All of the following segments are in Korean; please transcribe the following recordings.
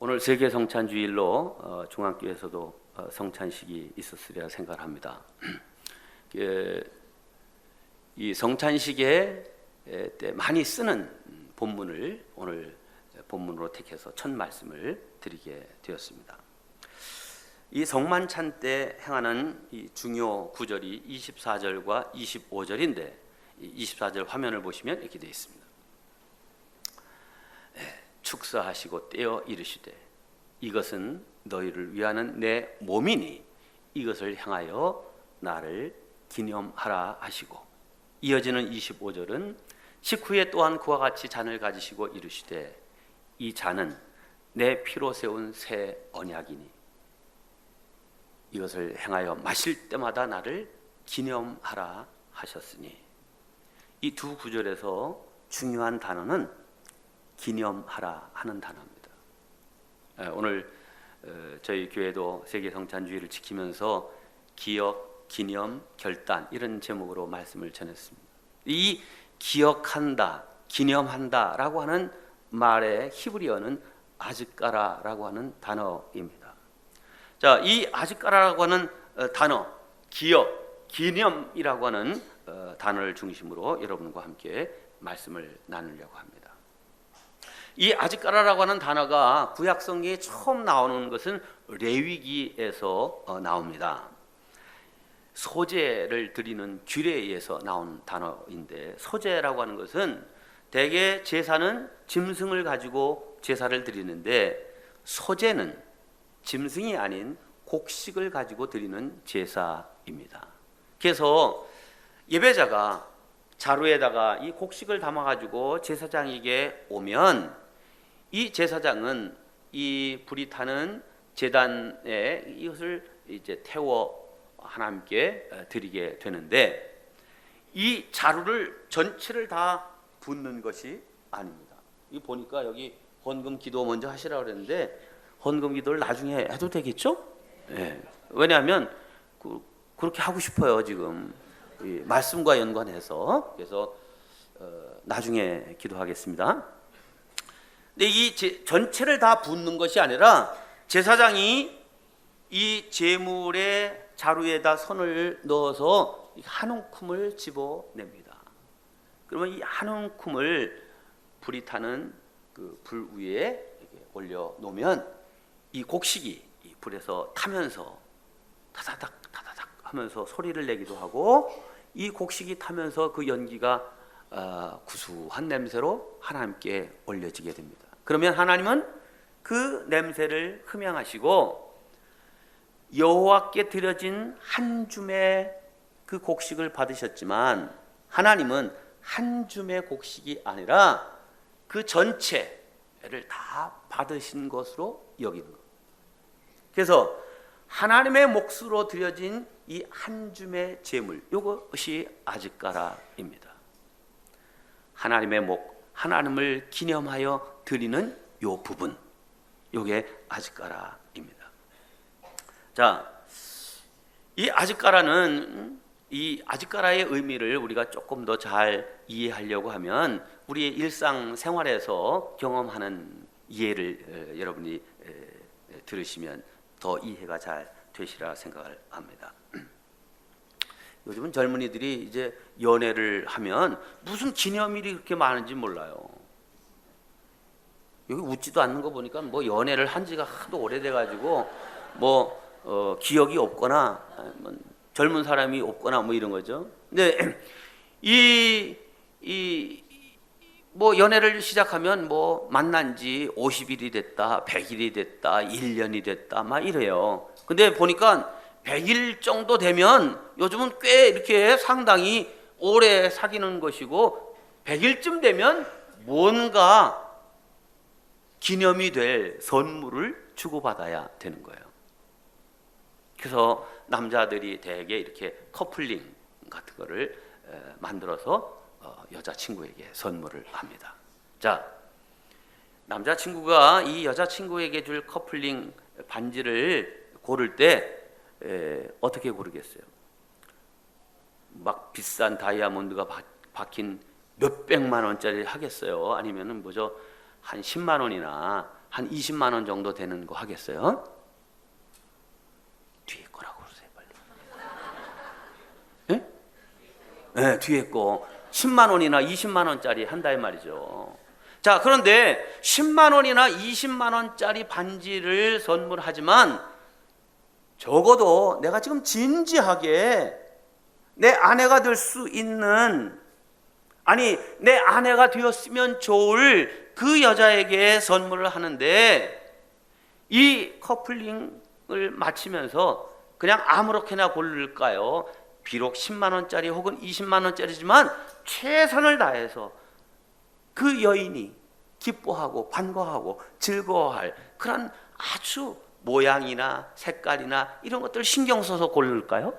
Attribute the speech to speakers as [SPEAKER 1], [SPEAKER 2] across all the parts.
[SPEAKER 1] 오늘 세계 성찬주일로 중앙교회에서도 성찬식이 있었으리라 생각을 합니다. 이 성찬식에 때 많이 쓰는 본문을 오늘 본문으로 택해서 첫 말씀을 드리게 되었습니다. 이 성만찬 때 행하는 이 중요 구절이 24절과 25절인데 24절 화면을 보시면 이렇게 되어 있습니다. 축사하시고 떼어 이르시되 이것은 너희를 위하는 내 몸이니 이것을 향하여 나를 기념하라 하시고, 이어지는 25절은 식후에 또한 그와 같이 잔을 가지시고 이르시되 이 잔은 내 피로 세운 새 언약이니 이것을 행하여 마실 때마다 나를 기념하라 하셨으니, 이 두 구절에서 중요한 단어는 기념하라 하는 단어입니다. 오늘 저희 교회도 세계 성찬주의를 지키면서 기억, 기념, 결단 이런 제목으로 말씀을 전했습니다. 이 기억한다, 기념한다라고 하는 말의 히브리어는 아즈까라라고 하는 단어입니다. 자, 이 아즈까라라고 하는 단어, 기억, 기념이라고 하는 단어를 중심으로 여러분과 함께 말씀을 나누려고 합니다. 이 아즈까라라고 하는 단어가 구약 성경에 처음 나오는 것은 레위기에서 나옵니다. 소제를 드리는 규례에서 나온 단어인데, 소제라고 하는 것은 대개 제사는 짐승을 가지고 제사를 드리는데, 소제는 짐승이 아닌 곡식을 가지고 드리는 제사입니다. 그래서 예배자가 자루에다가 이 곡식을 담아가지고 제사장에게 오면, 이 제사장은 이 불이 타는 제단에 이것을 이제 태워 하나님께 드리게 되는데, 이 자루를 전체를 다 붓는 것이 아닙니다. 이 보니까 여기 헌금 기도 먼저 하시라고 그랬는데 헌금 기도를 나중에 해도 되겠죠? 네. 왜냐하면 그렇게 하고 싶어요 지금 이 말씀과 연관해서. 그래서 나중에 기도하겠습니다. 근데 이 전체를 다 붓는 것이 아니라 제사장이 이 제물의 자루에다 손을 넣어서 한 움큼을 집어냅니다. 그러면 이 한 움큼을 불이 타는 그 불 위에 이렇게 올려 놓으면 이 곡식이 이 불에서 타면서 타다닥 타다닥 하면서 소리를 내기도 하고, 이 곡식이 타면서 그 연기가 구수한 냄새로 하나님께 올려지게 됩니다. 그러면 하나님은 그 냄새를 흠양하시고 여호와께 드려진 한 줌의 그 곡식을 받으셨지만, 하나님은 한 줌의 곡식이 아니라 그 전체를 다 받으신 것으로 여기는 것. 그래서 하나님의 몫으로 드려진 이 한 줌의 제물, 이것이 아즈까라입니다. 하나님의 몫, 하나님을 기념하여 드리는 요 부분, 요게 아즈까라입니다. 자, 이 아즈까라는, 이 아즈까라의 의미를 우리가 조금 더 잘 이해하려고 하면 우리의 일상 생활에서 경험하는 이해를 여러분이 들으시면 더 이해가 잘 되시라 생각을 합니다. 요즘은 젊은이들이 이제 연애를 하면 무슨 기념일이 그렇게 많은지 몰라요. 여기 웃지도 않는 거 보니까 뭐 연애를 한 지가 하도 오래돼가지고 뭐 기억이 없거나 젊은 사람이 없거나 뭐 이런 거죠. 근데 뭐 연애를 시작하면 뭐 만난 지 50일이 됐다, 100일이 됐다, 1년이 됐다 막 이래요. 근데 보니까 100일 정도 되면 요즘은 꽤 이렇게 상당히 오래 사귀는 것이고, 100일쯤 되면 뭔가 기념이 될 선물을 주고받아야 되는 거예요. 그래서 남자들이 대개 이렇게 커플링 같은 거를 만들어서 여자친구에게 선물을 합니다. 자, 남자친구가 이 여자친구에게 줄 커플링 반지를 고를 때 어떻게 고르겠어요? 막 비싼 다이아몬드가 박힌 몇백만 원짜리 하겠어요? 아니면은 뭐죠? 한 10만 원이나 한 20만 원 정도 되는 거 하겠어요? 뒤에 거라고 그러세요, 빨리. 예? 네, 뒤에 거 10만 원이나 20만 원짜리 한다 이 말이죠. 자, 그런데 10만 원이나 20만 원짜리 반지를 선물하지만 적어도 내가 지금 진지하게 내 아내가 될 수 있는, 아니 내 아내가 되었으면 좋을 그 여자에게 선물을 하는데, 이 커플링을 마치면서 그냥 아무렇게나 고를까요? 비록 10만 원짜리 혹은 20만 원짜리지만 최선을 다해서 그 여인이 기뻐하고 반가워하고 즐거워할 그런 아주 모양이나 색깔이나 이런 것들 신경 써서 고를까요?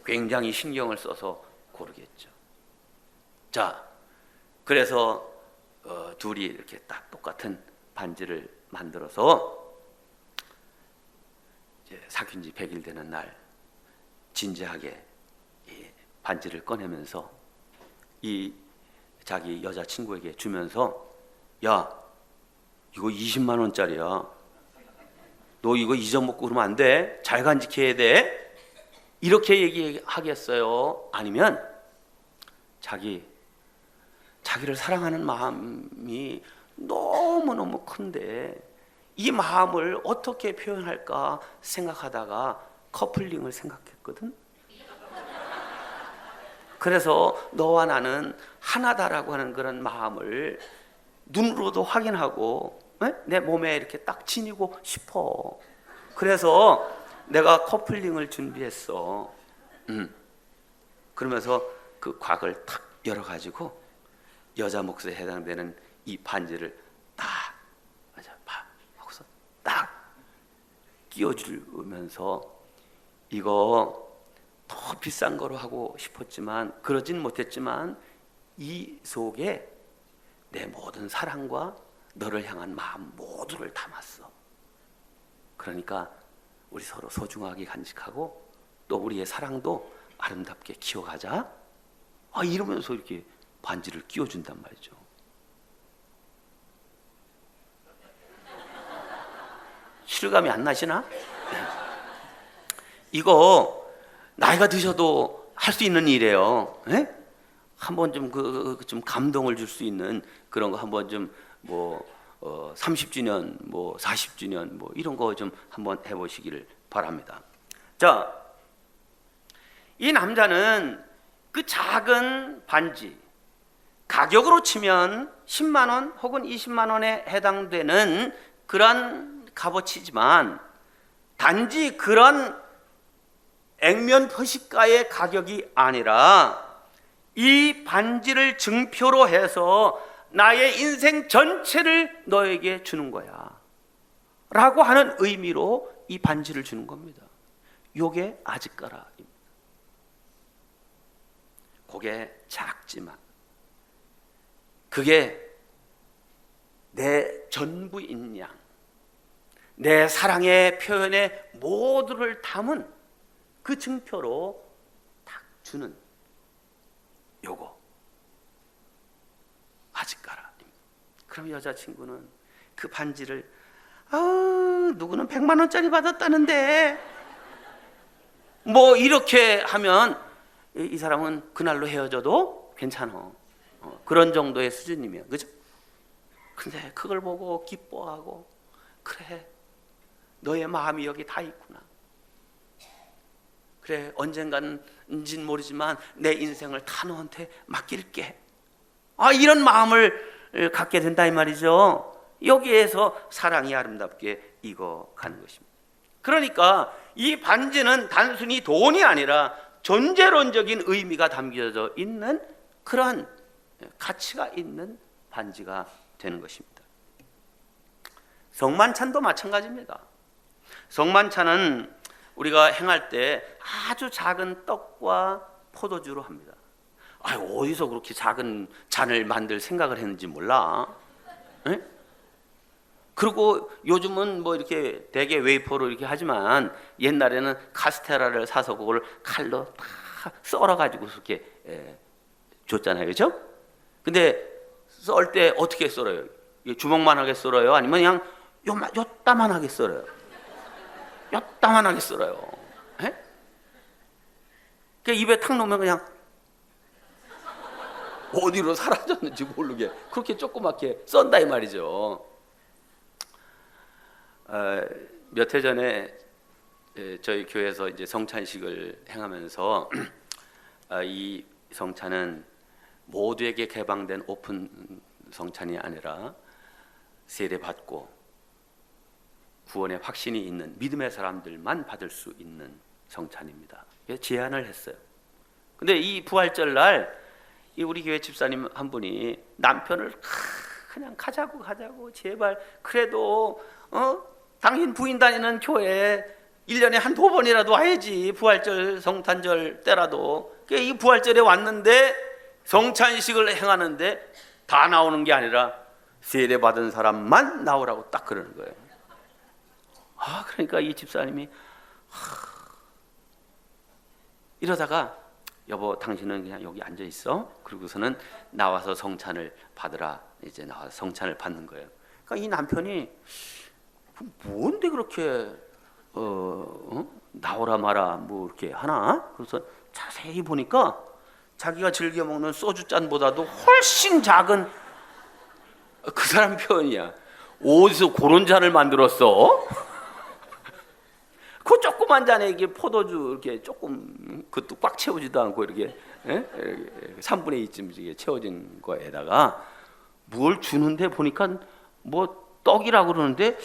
[SPEAKER 1] 굉장히 신경을 써서 고르겠죠. 자, 그래서 둘이 이렇게 딱 똑같은 반지를 만들어서 이제 사귄 지 100일 되는 날 진지하게 이 반지를 꺼내면서 이 자기 여자친구에게 주면서, 야, 이거 20만 원짜리야. 너 이거 잊어먹고 그러면 안 돼. 잘 간직해야 돼. 이렇게 얘기하겠어요? 아니면 자기를 사랑하는 마음이 너무너무 큰데 이 마음을 어떻게 표현할까 생각하다가 커플링을 생각했거든. 그래서 너와 나는 하나다라고 하는 그런 마음을 눈으로도 확인하고 내 몸에 이렇게 딱 지니고 싶어. 그래서 내가 커플링을 준비했어. 그러면서 그 곽을 탁 열어가지고 여자 몫에 해당되는 이 반지를 딱 하고서 딱 끼워주면서, 이거 더 비싼 거로 하고 싶었지만 그러진 못했지만 이 속에 내 모든 사랑과 너를 향한 마음 모두를 담았어. 그러니까 우리 서로 소중하게 간직하고 또 우리의 사랑도 아름답게 키워가자. 이러면서 이렇게 반지를 끼워준단 말이죠. 실감이 안 나시나? 이거 나이가 드셔도 할 수 있는 일이에요. 에? 한번 좀 감동을 줄 수 있는 그런 거 한번 좀 30주년, 40주년 이런 거 좀 한번 해보시기를 바랍니다. 자, 이 남자는 그 작은 반지, 가격으로 치면 10만 원 혹은 20만 원에 해당되는 그런 값어치지만 단지 그런 액면 표시가의 가격이 아니라 이 반지를 증표로 해서 나의 인생 전체를 너에게 주는 거야 라고 하는 의미로 이 반지를 주는 겁니다. 요게 아지까라입니다. 그게 작지만 그게 내 전부인 양, 내 사랑의 표현의 모두를 담은 그 증표로 딱 주는 요거 아지까라입니다. 그럼 여자친구는 그 반지를 누구는 100만 원짜리 받았다는데 이렇게 하면 이 사람은 그날로 헤어져도 괜찮아. 그런 정도의 수준이면, 그죠? 근데 그걸 보고 기뻐하고, 그래, 너의 마음이 여기 다 있구나. 그래, 언젠간인지는 모르지만 내 인생을 다 너한테 맡길게. 이런 마음을 갖게 된다 이 말이죠. 여기에서 사랑이 아름답게 익어가는 것입니다. 그러니까 이 반지는 단순히 돈이 아니라 존재론적인 의미가 담겨져 있는 그러한 가치가 있는 반지가 되는 것입니다. 성만찬도 마찬가지입니다. 성만찬은 우리가 행할 때 아주 작은 떡과 포도주로 합니다. 어디서 그렇게 작은 잔을 만들 생각을 했는지 몰라. 에? 그리고 요즘은 이렇게 대게 웨이퍼로 이렇게 하지만 옛날에는 카스테라를 사서 그걸 칼로 다 썰어가지고 이렇게 줬잖아요, 그렇죠? 근데 썰 때 어떻게 썰어요? 주먹만하게 썰어요? 아니면 그냥 요따만하게 썰어요? 요따만하게 썰어요. 예? 그 입에 탁 넣으면 그냥 어디로 사라졌는지 모르게 그렇게 조그맣게 썬다 이 말이죠. 몇 해 전에 저희 교회에서 이제 성찬식을 행하면서 이 성찬은 모두에게 개방된 오픈 성찬이 아니라 세례받고 구원의 확신이 있는 믿음의 사람들만 받을 수 있는 성찬입니다. 제안을 했어요. 근데 이 부활절 날 우리 교회 집사님 한 분이 남편을 그냥 가자고 제발 그래도 당신 부인 다니는 교회 1년에 한두 번이라도 와야지 부활절 성탄절 때라도. 이 부활절에 왔는데 성찬식을 행하는데 다 나오는 게 아니라 세례 받은 사람만 나오라고 딱 그러는 거예요. 그러니까 이 집사님이 이러다가 여보 당신은 그냥 여기 앉아 있어. 그러고서는 나와서 성찬을 받으라. 이제 나와서 성찬을 받는 거예요. 그러니까 이 남편이 뭔데 그렇게 나오라 마라 뭐 이렇게 하나? 그래서 자세히 보니까 자기가 즐겨 먹는 소주 잔보다도 훨씬 작은 그 사람 표현이야. 어디서 그런 잔을 만들었어? 그 조그만 잔에 이게 포도주 이렇게 조금 그것도 꽉 채우지도 않고 이렇게 3분의 2쯤 채워진 거에다가 뭘 주는데 보니까 뭐 떡이라고 그러는데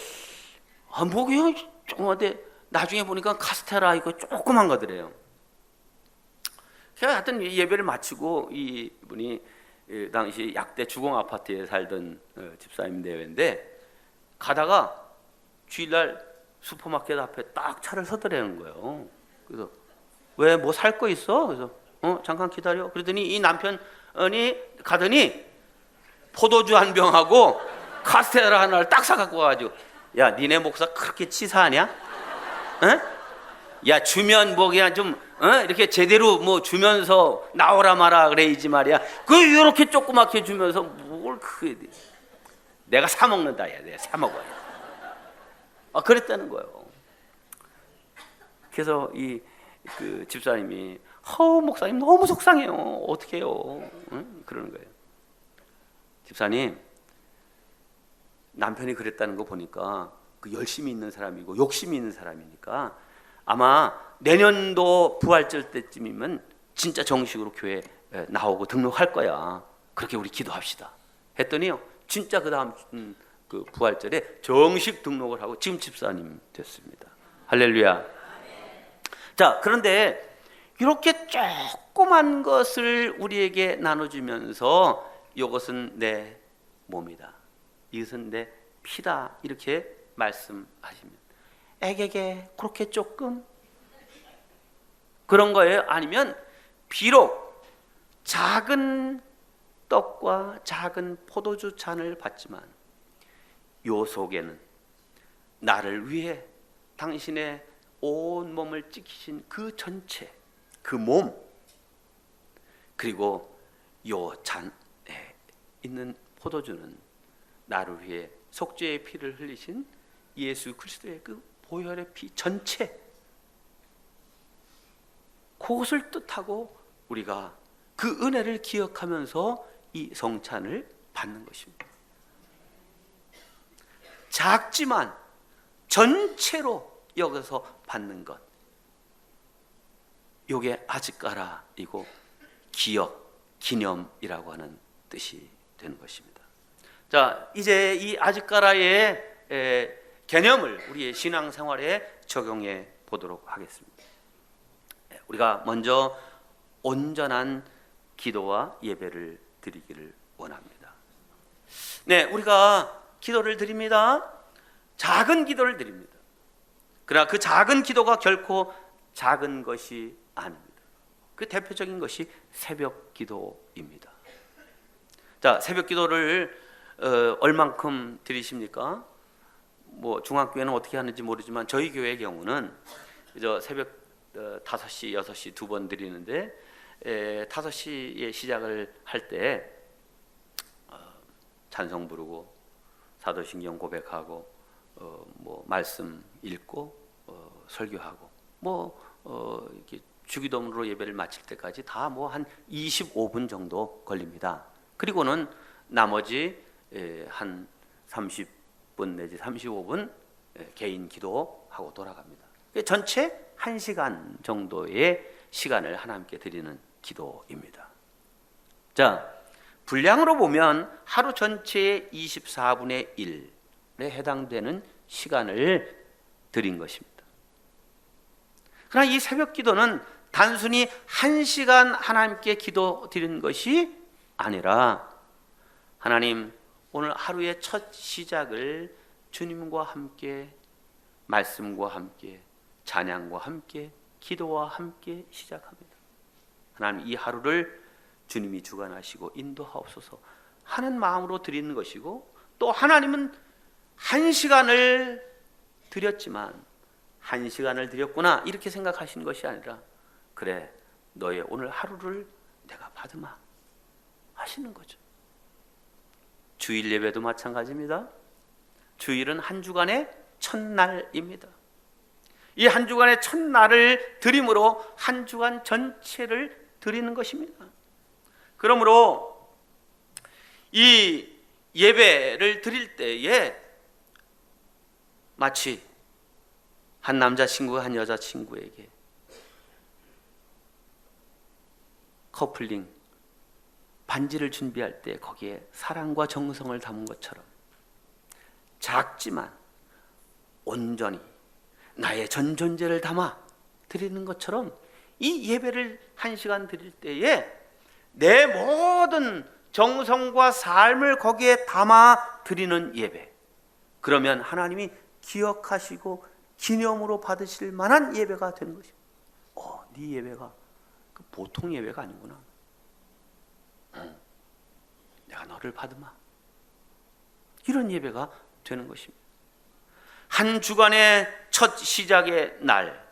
[SPEAKER 1] 뭐 그냥 조그만데 나중에 보니까 카스테라 이거 조그만 거더래요. 제가 하여튼 예배를 마치고 이분이 당시 약대 주공 아파트에 살던 집사님 대회인데 가다가 주일날 슈퍼마켓 앞에 딱 차를 서더라는 거예요. 그래서 왜 뭐 살 거 있어? 그래서 잠깐 기다려. 그러더니 이 남편이 가더니 포도주 한 병하고 카스테라 하나를 딱 사갖고 와가지고 야 니네 목사 그렇게 치사하냐? 야 주면 뭐 그냥 좀 이렇게 제대로 뭐 주면서 나오라 마라 그래야지 말이야. 그 이렇게 조그맣게 주면서 뭘 내가 사 먹는다 야 내가 사 먹어야. 그랬다는 거예요. 그래서 그 집사님이 목사님 너무 속상해요. 어떻게 해요? 그러는 거예요. 집사님 남편이 그랬다는 거 보니까 그 열심히 있는 사람이고 욕심이 있는 사람이니까 아마 내년도 부활절 때쯤이면 진짜 정식으로 교회 나오고 등록할 거야. 그렇게 우리 기도합시다. 했더니요 진짜 그 다음 그 부활절에 정식 등록을 하고 지금 집사님 됐습니다. 할렐루야. 자, 그런데 이렇게 조그만 것을 우리에게 나눠주면서 이것은 내 몸이다, 이것은 내 피다 이렇게 말씀하시면 에게게 그렇게 조금 그런 거예요? 아니면 비록 작은 떡과 작은 포도주 잔을 받지만 요 속에는 나를 위해 당신의 온 몸을 지키신 그 전체, 그 몸, 그리고 요 잔에 있는 포도주는 나를 위해 속죄의 피를 흘리신 예수 그리스도의 그 보혈의 피 전체, 그것을 뜻하고 우리가 그 은혜를 기억하면서 이 성찬을 받는 것입니다. 작지만 전체로 여기서 받는 것, 이게 아즈까라이고 기억, 기념이라고 하는 뜻이 되는 것입니다. 자, 이제 이 아즈까라의 개념을 우리의 신앙생활에 적용해 보도록 하겠습니다. 우리가 먼저 온전한 기도와 예배를 드리기를 원합니다. 네, 우리가 기도를 드립니다. 작은 기도를 드립니다. 그러나 그 작은 기도가 결코 작은 것이 아닙니다. 그 대표적인 것이 새벽 기도입니다. 자, 새벽 기도를 얼만큼 드리십니까? 뭐 중학교에는 어떻게 하는지 모르지만 저희 교회의 경우는 새벽 5시, 6시 두 번 드리는데 5시에 시작을 할 때 찬송 부르고 사도신경 고백하고 뭐 말씀 읽고 설교하고 이렇게 주기도문으로 예배를 마칠 때까지 다 뭐 한 25분 정도 걸립니다. 그리고는 나머지 한 30분 내지 35분 개인 기도하고 돌아갑니다. 전체 1시간 정도의 시간을 하나님께 드리는 기도입니다. 자, 분량으로 보면 하루 전체의 24분의 1에 해당되는 시간을 드린 것입니다. 그러나 이 새벽 기도는 단순히 1시간 하나님께 기도 드리는 것이 아니라, 하나님, 오늘 하루의 첫 시작을 주님과 함께, 말씀과 함께, 찬양과 함께, 기도와 함께 시작합니다. 하나님, 이 하루를 주님이 주관하시고 인도하옵소서 하는 마음으로 드리는 것이고, 또 하나님은 1시간을 드렸지만 1시간을 드렸구나 이렇게 생각하시는 것이 아니라, 그래, 너의 오늘 하루를 내가 받으마 하시는 거죠. 주일 예배도 마찬가지입니다. 주일은 한 주간의 첫날입니다. 이 한 주간의 첫날을 드림으로 한 주간 전체를 드리는 것입니다. 그러므로 이 예배를 드릴 때에 마치 한 남자친구가 한 여자친구에게 커플링 반지를 준비할 때 거기에 사랑과 정성을 담은 것처럼, 작지만 온전히 나의 전 존재를 담아 드리는 것처럼, 이 예배를 1시간 드릴 때에 내 모든 정성과 삶을 거기에 담아 드리는 예배, 그러면 하나님이 기억하시고 기념으로 받으실 만한 예배가 되는 것입니다. 네 예배가 보통 예배가 아니구나. 내가 너를 받으마. 이런 예배가 되는 것입니다. 한 주간의 첫 시작의 날,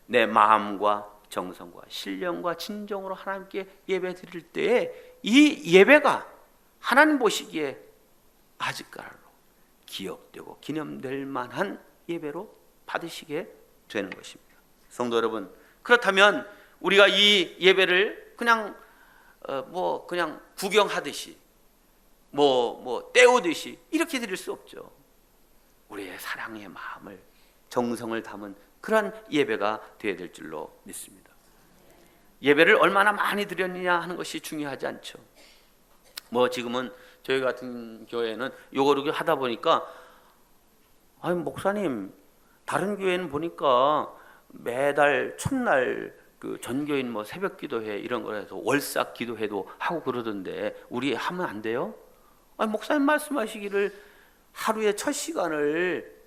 [SPEAKER 1] 내 마음과 정성과 신령과 진정으로 하나님께 예배 드릴 때에 이 예배가 하나님 보시기에 아직까지로 기억되고 기념될 만한 예배로 받으시게 되는 것입니다. 성도 여러분, 그렇다면 우리가 이 예배를 그냥 그냥 구경하듯이 때우듯이 이렇게 드릴 수 없죠. 우리의 사랑의 마음을, 정성을 담은 그러한 예배가 되어야 될 줄로 믿습니다. 예배를 얼마나 많이 드렸느냐 하는 것이 중요하지 않죠. 지금은 저희 같은 교회는 요거를 하다 보니까, 목사님, 다른 교회는 보니까 매달 첫날 그 전교인 새벽 기도회 이런 거라서 월삭 기도회도 하고 그러던데 우리 하면 안 돼요? 목사님 말씀하시기를 하루의 첫 시간을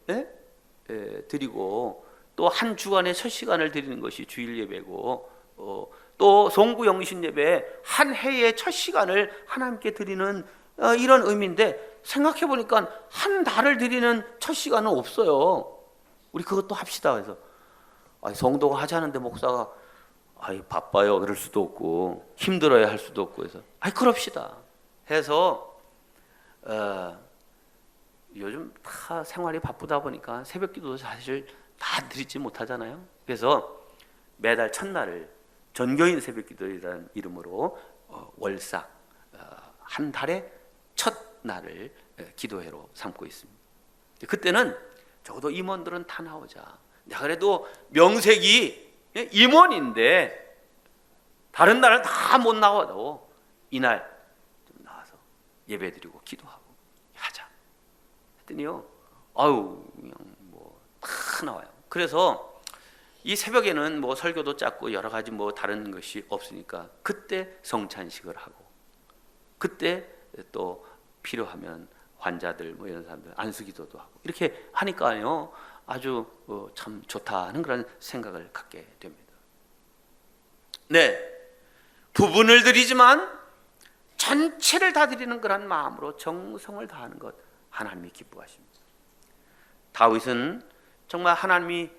[SPEAKER 1] 드리고, 또 한 주간의 첫 시간을 드리는 것이 주일 예배고, 또 송구 영신 예배 한 해의 첫 시간을 하나님께 드리는 이런 의미인데, 생각해 보니까 한 달을 드리는 첫 시간은 없어요. 우리 그것도 합시다. 그래서 성도가 하자는데 목사가 바빠요 그럴 수도 없고, 힘들어야 할 수도 없고 해서 그럽시다 해서 요즘 다 생활이 바쁘다 보니까 새벽 기도도 사실 다 드리지 못하잖아요. 그래서 매달 첫날을 전교인 새벽 기도라는 이름으로 월삭 한 달의 첫 날을 기도회로 삼고 있습니다. 그때는 적어도 임원들은 다 나오자. 내가 그래도 명색이 임원인데 다른 날은 다 못 나와도 이날 좀 나와서 예배드리고 기도하고 하자 했더니요, 그냥 다 나와요. 그래서 이 새벽에는 설교도 짧고 여러 가지 다른 것이 없으니까 그때 성찬식을 하고, 그때 또 필요하면 환자들 이런 사람들 안수기도도 하고, 이렇게 하니까요 아주 참 좋다는 그런 생각을 갖게 됩니다. 네, 부분을 드리지만 전체를 다 드리는 그런 마음으로 정성을 다하는 것, 하나님이 기뻐하십니다. 다윗은 정말 하나님이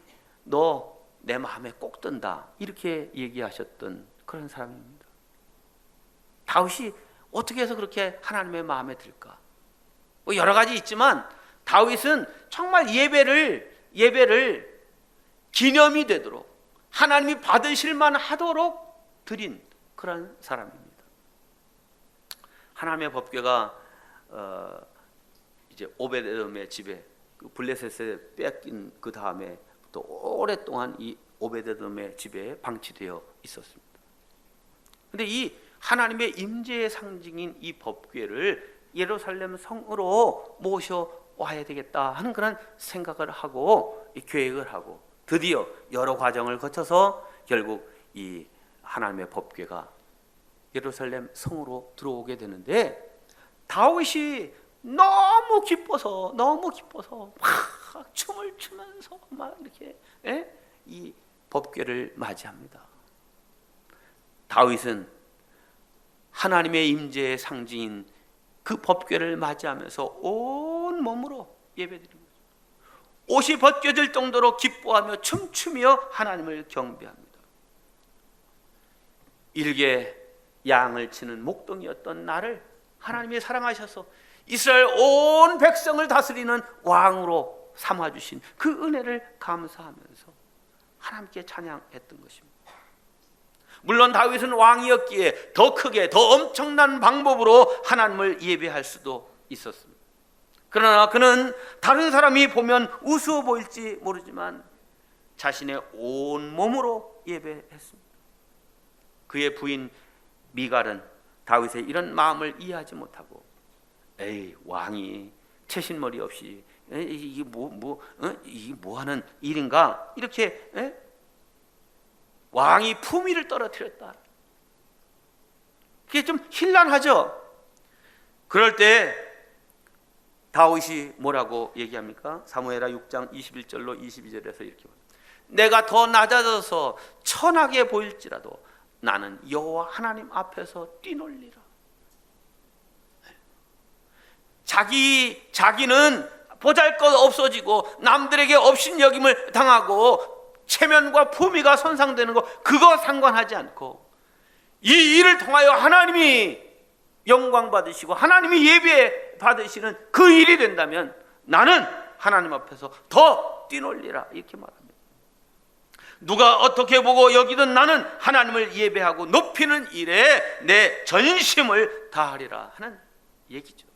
[SPEAKER 1] 너 내 마음에 꼭 든다 이렇게 얘기하셨던 그런 사람입니다. 다윗이 어떻게 해서 그렇게 하나님의 마음에 들까? 뭐 여러 가지 있지만 다윗은 정말 예배를 기념이 되도록 하나님이 받으실 만하도록 드린 그런 사람입니다. 하나님의 법궤가 이제 오베데돔의 집에 그 블레셋에 뺏긴 그 다음에 또 오랫동안 이 오베데돔의 집에 방치되어 있었습니다. 그런데 이 하나님의 임재의 상징인 이 법궤를 예루살렘 성으로 모셔와야 되겠다 하는 그런 생각을 하고 계획을 하고 드디어 여러 과정을 거쳐서 결국 이 하나님의 법궤가 예루살렘 성으로 들어오게 되는데 다윗이 너무 기뻐서 막 춤을 추면서 막 이렇게 이 법궤를 맞이합니다. 다윗은 하나님의 임재의 상징인 그 법궤를 맞이하면서 온 몸으로 예배드립니다. 옷이 벗겨질 정도로 기뻐하며 춤추며 하나님을 경배합니다. 일개 양을 치는 목동이었던 나를 하나님이 사랑하셔서 이스라엘 온 백성을 다스리는 왕으로 삼아주신 그 은혜를 감사하면서 하나님께 찬양했던 것입니다. 물론 다윗은 왕이었기에 더 크게 더 엄청난 방법으로 하나님을 예배할 수도 있었습니다. 그러나 그는 다른 사람이 보면 우스워 보일지 모르지만 자신의 온 몸으로 예배했습니다. 그의 부인 미갈은 다윗의 이런 마음을 이해하지 못하고 에이 왕이 채신머리 없이 이게 뭐 하는 일인가 이렇게 왕이 품위를 떨어뜨렸다. 그게 좀 힐난하죠. 그럴 때 다윗이 뭐라고 얘기합니까? 사무엘하 6장 21절로 22절에서 이렇게 내가 더 낮아져서 천하게 보일지라도 나는 여호와 하나님 앞에서 뛰놀리라. 자기는 보잘것 없어지고 남들에게 업신여김을 당하고 체면과 품위가 손상되는 거 그거 상관하지 않고 이 일을 통하여 하나님이 영광 받으시고 하나님이 예배 받으시는 그 일이 된다면 나는 하나님 앞에서 더 뛰놀리라 이렇게 말합니다. 누가 어떻게 보고 여기든 나는 하나님을 예배하고 높이는 일에 내 전심을 다하리라 하는 얘기죠.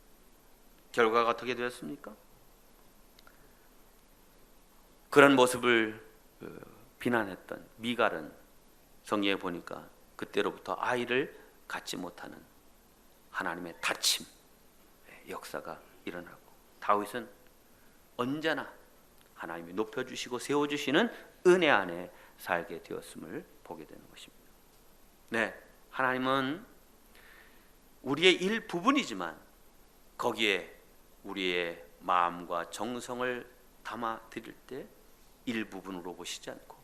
[SPEAKER 1] 결과가 어떻게 되었습니까? 그런 모습을 비난했던 미갈은 성경에 보니까 그때로부터 아이를 갖지 못하는 하나님의 다침 역사가 일어나고 다윗은 언제나 하나님이 높여주시고 세워주시는 은혜 안에 살게 되었음을 보게 되는 것입니다. 네, 하나님은 우리의 일부분이지만 거기에 우리의 마음과 정성을 담아 드릴 때 일부분으로 보시지 않고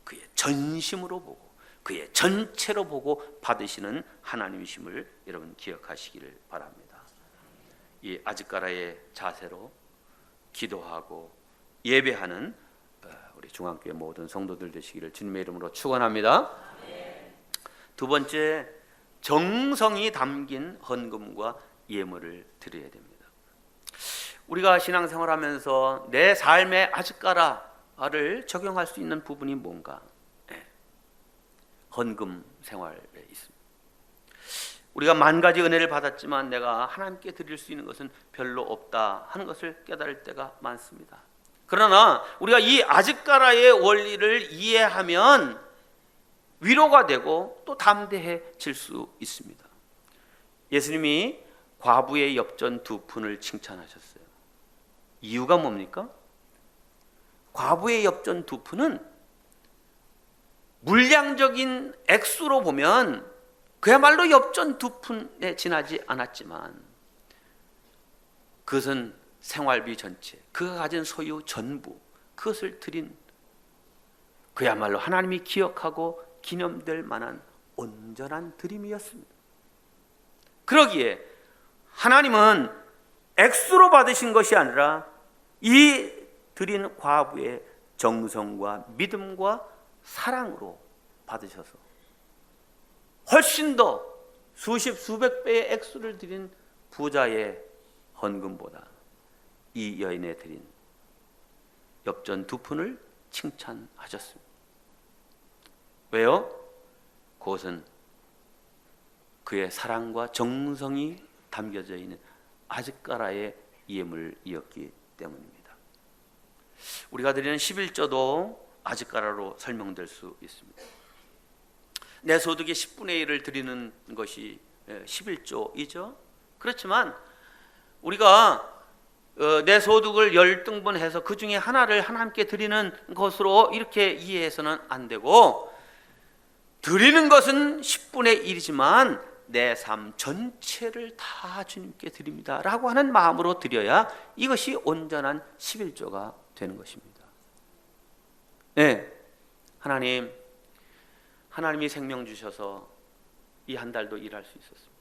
[SPEAKER 1] 그의 전심으로 보고 그의 전체로 보고 받으시는 하나님이심을 여러분 기억하시기를 바랍니다. 이 아즈가라의 자세로 기도하고 예배하는 우리 중앙교회 모든 성도들 되시기를 주님의 이름으로 축원합니다. 두 번째, 정성이 담긴 헌금과 예물을 드려야 됩니다. 우리가 신앙생활하면서 내 삶의 아즈가라를 적용할 수 있는 부분이 뭔가? 헌금 생활에 있습니다. 우리가 만 가지 은혜를 받았지만 내가 하나님께 드릴 수 있는 것은 별로 없다 하는 것을 깨달을 때가 많습니다. 그러나 우리가 이 아즈가라의 원리를 이해하면 위로가 되고 또 담대해질 수 있습니다. 예수님이 과부의 엽전 2푼을 칭찬하셨어요. 이유가 뭡니까? 과부의 엽전 2푼은 물량적인 액수로 보면 그야말로 엽전 2푼에 지나지 않았지만 그것은 생활비 전체, 그가 가진 소유 전부, 그것을 드린 그야말로 하나님이 기억하고 기념될 만한 온전한 드림이었습니다. 그러기에 하나님은 액수로 받으신 것이 아니라 이 드린 과부의 정성과 믿음과 사랑으로 받으셔서 훨씬 더 수십 수백 배의 액수를 드린 부자의 헌금보다 이 여인에 드린 엽전 2푼을 칭찬하셨습니다. 왜요? 그것은 그의 사랑과 정성이 담겨져 있는 아즈까라의 예물이었기 때문입니다. 우리가 드리는 11조도 아즈까라로 설명될 수 있습니다. 내 소득의 10분의 1을 드리는 것이 11조이죠. 그렇지만 우리가 내 소득을 10등분 해서 그 중에 하나를 하나님께 드리는 것으로 이렇게 이해해서는 안 되고, 드리는 것은 10분의 1이지만 내 삶 전체를 다 주님께 드립니다 라고 하는 마음으로 드려야 이것이 온전한 11조가 되는 것입니다. 네, 하나님이 생명 주셔서 이 한 달도 일할 수 있었습니다.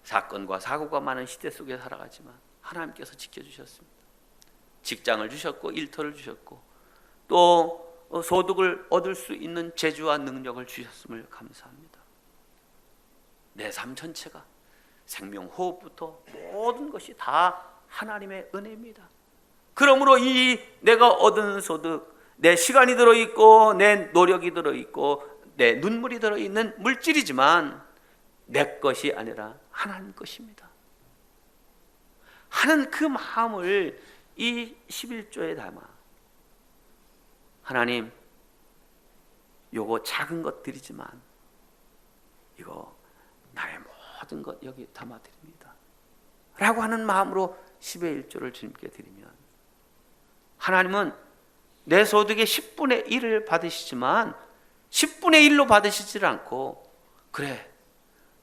[SPEAKER 1] 사건과 사고가 많은 시대 속에 살아가지만 하나님께서 지켜주셨습니다. 직장을 주셨고 일터를 주셨고 또 소득을 얻을 수 있는 재주와 능력을 주셨음을 감사합니다. 내 삶 전체가 생명 호흡부터 모든 것이 다 하나님의 은혜입니다. 그러므로 이 내가 얻은 소득, 내 시간이 들어있고 내 노력이 들어있고 내 눈물이 들어있는 물질이지만 내 것이 아니라 하나님 것입니다 하는 그 마음을 이 11조에 담아, 하나님 요거 작은 것들이지만 이거 나의 모든 것 여기 담아드립니다 라고 하는 마음으로 10의 1조를 주님께 드리면, 하나님은 내 소득의 10분의 1을 받으시지만 10분의 1로 받으시지 않고, 그래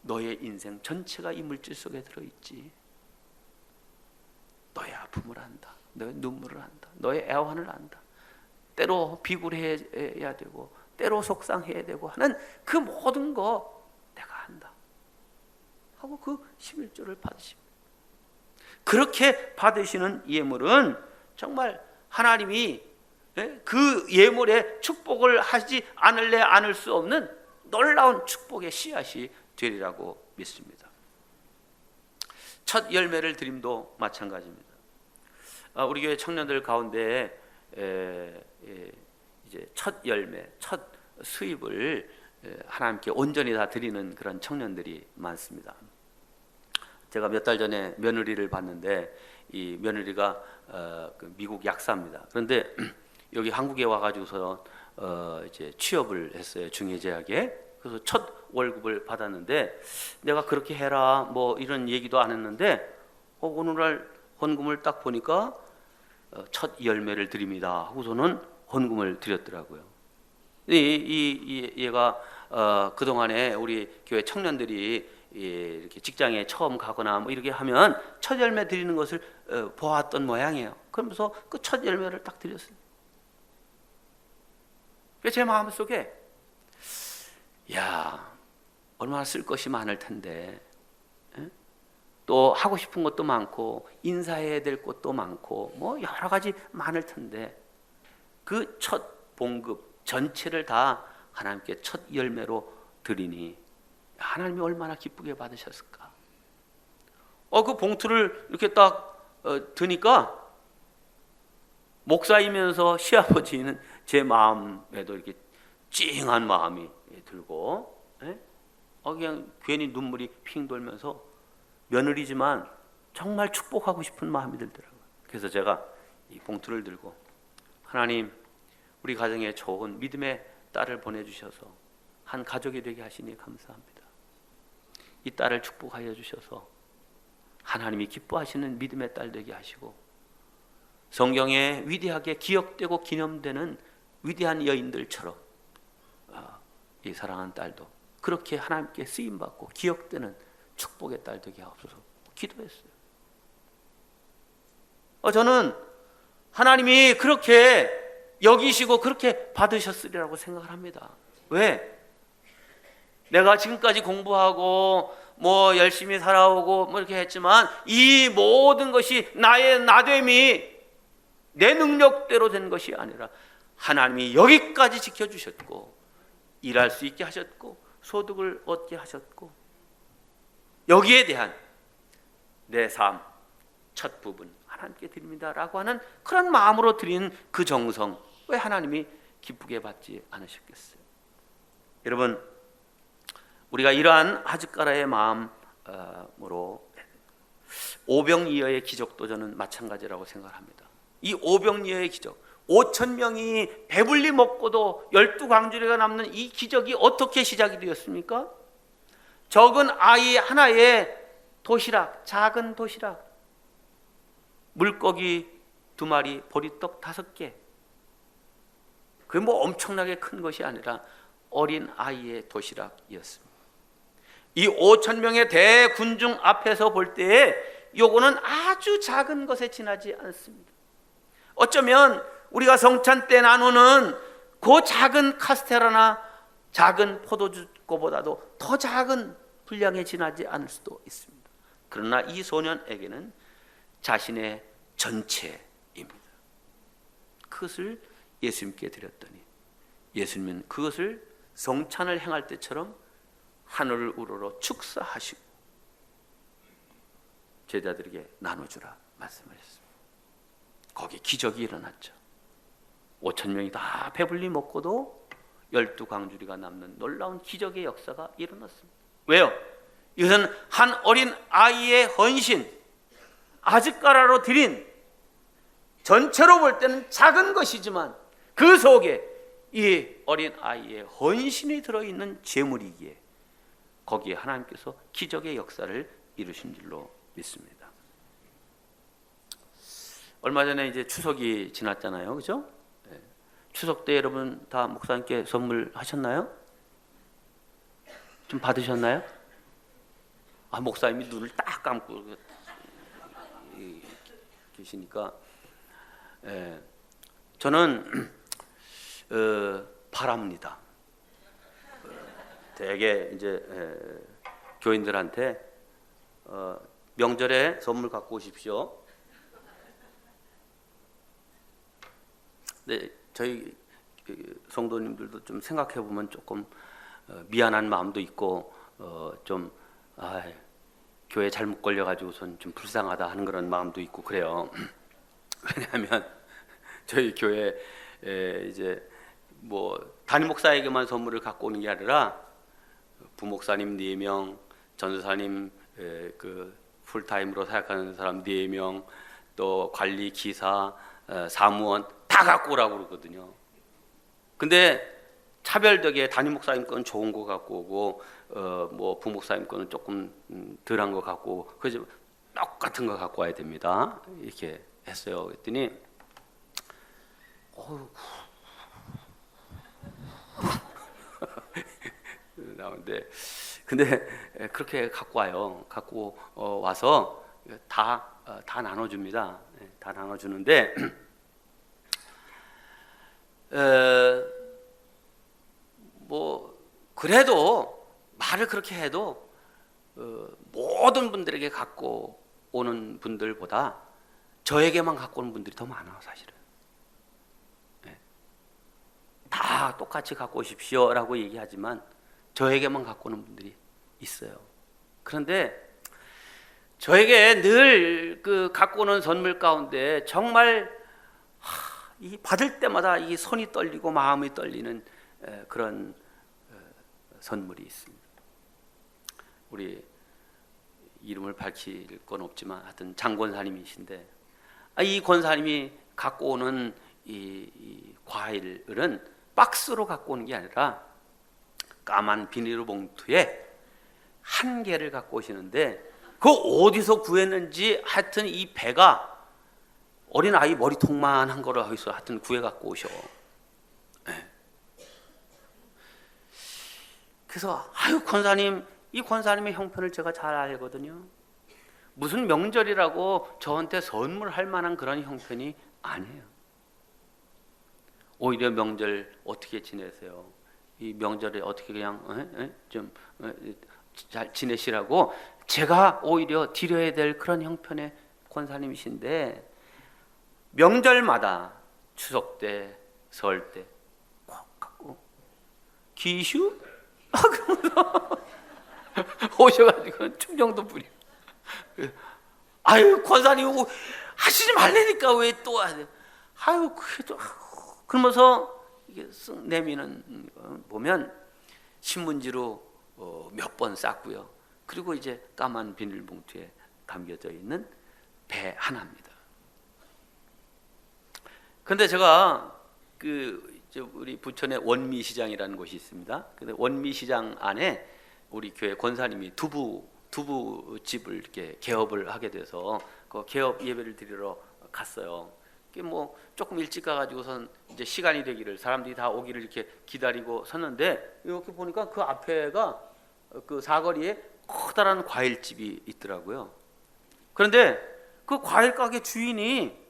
[SPEAKER 1] 너의 인생 전체가 이 물질 속에 들어있지, 너의 아픔을 안다, 너의 눈물을 안다, 너의 애환을 안다, 때로 비굴해야 되고 때로 속상해야 되고 하는 그 모든 거 내가 안다 하고 그 11조를 받으십니다. 그렇게 받으시는 예물은 정말 하나님이 그 예물에 축복을 하지 않을래 않을 수 없는 놀라운 축복의 씨앗이 되리라고 믿습니다. 첫 열매를 드림도 마찬가지입니다. 우리 교회 청년들 가운데 이제 첫 열매, 첫 수입을 하나님께 온전히 다 드리는 그런 청년들이 많습니다. 제가 몇 달 전에 며느리를 봤는데 이 며느리가 미국 약사입니다. 그런데 여기 한국에 와가지고서 이제 취업을 했어요, 중예제약에. 그래서 첫 월급을 받았는데 내가 그렇게 해라 뭐 이런 얘기도 안 했는데 오늘날 헌금을 딱 보니까 첫 열매를 드립니다 하고서는 헌금을 드렸더라고요. 얘가 그동안에 우리 교회 청년들이 이렇게 직장에 처음 가거나 뭐 이렇게 하면 첫 열매 드리는 것을 보았던 모양이에요. 그러면서 그 첫 열매를 딱 드렸어요. 그래서 제 마음속에 야, 얼마나 쓸 것이 많을 텐데, 또 하고 싶은 것도 많고 인사해야 될 것도 많고 뭐 여러 가지 많을 텐데 그 첫 봉급 전체를 다 하나님께 첫 열매로 드리니 하나님이 얼마나 기쁘게 받으셨을까. 그 봉투를 이렇게 딱 드니까 목사이면서 시아버지는 제 마음에도 이렇게 찡한 마음이 들고, 그냥 괜히 눈물이 핑 돌면서 며느리지만 정말 축복하고 싶은 마음이 들더라고요. 그래서 제가 이 봉투를 들고, 하나님 우리 가정에 좋은 믿음의 딸을 보내주셔서 한 가족이 되게 하시니 감사합니다. 이 딸을 축복하여 주셔서 하나님이 기뻐하시는 믿음의 딸 되게 하시고 성경에 위대하게 기억되고 기념되는 위대한 여인들처럼 이 사랑하는 딸도 그렇게 하나님께 쓰임받고 기억되는 축복의 딸 되게 하옵소서 기도했어요. 저는 하나님이 그렇게 여기시고 그렇게 받으셨으리라고 생각을 합니다. 왜? 내가 지금까지 공부하고 뭐 열심히 살아오고 뭐 이렇게 했지만 이 모든 것이 나의 나됨이 내 능력대로 된 것이 아니라 하나님이 여기까지 지켜주셨고 일할 수 있게 하셨고 소득을 얻게 하셨고 여기에 대한 내 삶, 첫 부분 하나님께 드립니다라고 하는 그런 마음으로 드린 그 정성, 왜 하나님이 기쁘게 받지 않으셨겠어요? 여러분, 우리가 이러한 아즈가라의 마음으로 오병이어의 기적도 저는 마찬가지라고 생각합니다. 이 오병이어의 기적, 5천 명이 배불리 먹고도 12광주리가 남는 이 기적이 어떻게 시작이 되었습니까? 적은 아이 하나의 도시락, 작은 도시락, 물고기 2마리, 보리떡 5개. 그게 뭐 엄청나게 큰 것이 아니라 어린 아이의 도시락이었습니다. 이 5천 명의 대군중 앞에서 볼 때에 요거는 아주 작은 것에 지나지 않습니다. 어쩌면 우리가 성찬 때 나누는 그 작은 카스테라나 작은 포도주 거보다도 더 작은 분량에 지나지 않을 수도 있습니다. 그러나 이 소년에게는 자신의 전체입니다. 그것을 예수님께 드렸더니 예수님은 그것을 성찬을 행할 때처럼 하늘을 우러러 축사하시고 제자들에게 나눠주라 말씀하셨습니다. 거기에 기적이 일어났죠. 5천 명이 다 배불리 먹고도 12광주리가 남는 놀라운 기적의 역사가 일어났습니다. 왜요? 이것은 한 어린 아이의 헌신, 아즈가라로 드린, 전체로 볼 때는 작은 것이지만 그 속에 이 어린 아이의 헌신이 들어있는 제물이기에 거기에 하나님께서 기적의 역사를 이루신 줄로 믿습니다. 얼마 전에 이제 추석이 지났잖아요, 그렇죠? 추석 때 여러분 다 목사님께 선물하셨나요? 좀 받으셨나요? 아, 목사님이 눈을 딱 감고 계시니까 저는 바랍니다. 되게 이제 교인들한테 명절에 선물 갖고 오십시오. 네, 저희 성도님들도 좀 생각해 보면 조금 미안한 마음도 있고 좀 교회 잘못 걸려가지고선 좀 불쌍하다 하는 그런 마음도 있고 그래요. 왜냐하면 저희 교회 이제 뭐 담임 목사에게만 선물을 갖고 오는 게 아니라 부목사님 4명, 전도사님 그 풀타임으로 사역하는 사람 4명, 또 관리 기사, 사무원 다 갖고 오라고 그러거든요. 근데 차별되게 담임 목사님 건 좋은 거 갖고 오고 뭐 부목사님 거는 조금 덜한 거 갖고 오고 그래서 똑같은 거 갖고 와야 됩니다. 이렇게 했어요. 그랬더니 나오는데 근데 그렇게 갖고 와요. 갖고 와서 다 나눠줍니다. 다 나눠주는데 뭐 그래도 말을 그렇게 해도 모든 분들에게 갖고 오는 분들보다 저에게만 갖고 오는 분들이 더 많아요, 사실은. 다 똑같이 갖고 오십시오라고 얘기하지만 저에게만 갖고 오는 분들이 있어요. 그런데 저에게 늘 그 갖고 오는 선물 가운데 정말 이 받을 때마다 이 손이 떨리고 마음이 떨리는 그런 선물이 있습니다. 우리 이름을 밝힐 건 없지만 하여튼 장권사님이신데 이 권사님이 갖고 오는 이 과일은 박스로 갖고 오는 게 아니라 까만 비닐 봉투에 1개를 갖고 오시는데 그 어디서 구했는지 하여튼 이 배가 어린아이 머리통만 한 거를 어디서 하여튼 구해 갖고 오셔. 그래서 권사님, 이 권사님의 형편을 제가 잘 알거든요. 무슨 명절이라고 저한테 선물할 만한 그런 형편이 아니에요. 오히려 명절 어떻게 지내세요? 이 명절에 어떻게 그냥 좀 잘 지내시라고 제가 오히려 드려야 될 그런 형편의 권사님이신데 명절마다 추석 때, 설 때 꼭 갖고 기슈? 그러면서 오셔가지고 충정도 뿌리고 아유 권사님 하시지 말라니까 왜 또 하세요? 아유 그래도 그러면서 이게 쓱 내미는 보면 신문지로 몇 번 쌌고요. 그리고 이제 까만 비닐봉투에 담겨져 있는 배 하나입니다. 그런데 제가 우리 부천에 원미시장이라는 곳이 있습니다. 근데 원미시장 안에 우리 교회 권사님이 두부집을 이렇게 개업을 하게 돼서 그 개업 예배를 드리러 갔어요. 뭐 조금 일찍 가가지고선 이제 시간이 되기를 사람들이 다 오기를 이렇게 기다리고 섰는데 이렇게 보니까 그 앞에가 그 사거리에 커다란 과일집이 있더라고요. 그런데 그 과일 가게 주인이